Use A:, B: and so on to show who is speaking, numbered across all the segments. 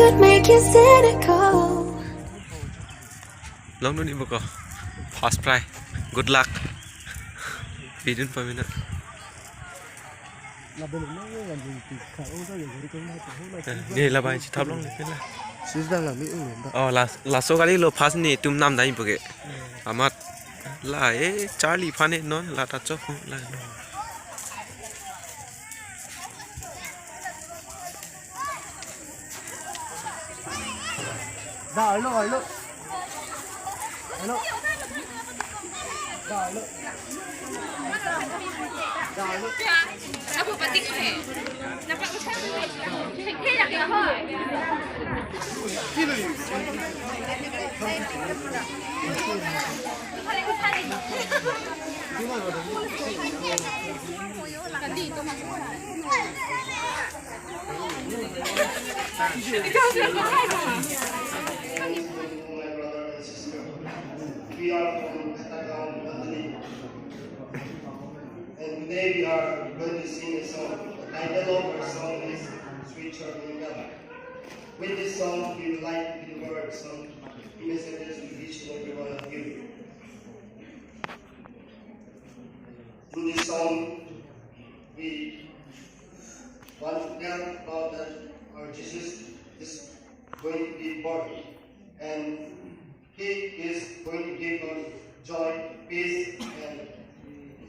A: could make you cynical.
B: Long no ni boko. Fast fry. Good luck. Bidun pa mina. Ni la bai thap long le la.
C: Sidang là Mỹ Ung đó.
B: Oh la so kali lo fast ni tum nam dai boge. Amat la Charlie phane non la ta chok la.
C: Dạ alo alo. Alo. Dạ alo. Dạ alo.
D: Aku penting ni. Nampak macam ni. Hei dah kena hoi. Kandi tu masuk.
E: We are from Dominic, and today we are going to sing a song. The title of our song is Sweet Charming God. With this song, we would like to deliver some messages to each and every one of you. Through this song, we want to tell about that our Jesus is going to be born, and He is going to give us joy, peace, and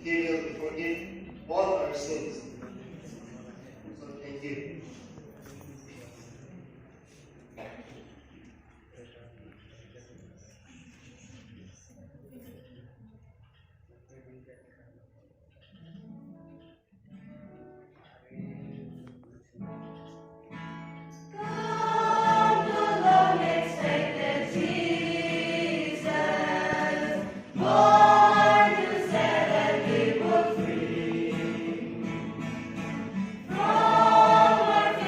E: He will forgive all our sins. So thank you.
F: From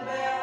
F: Bell.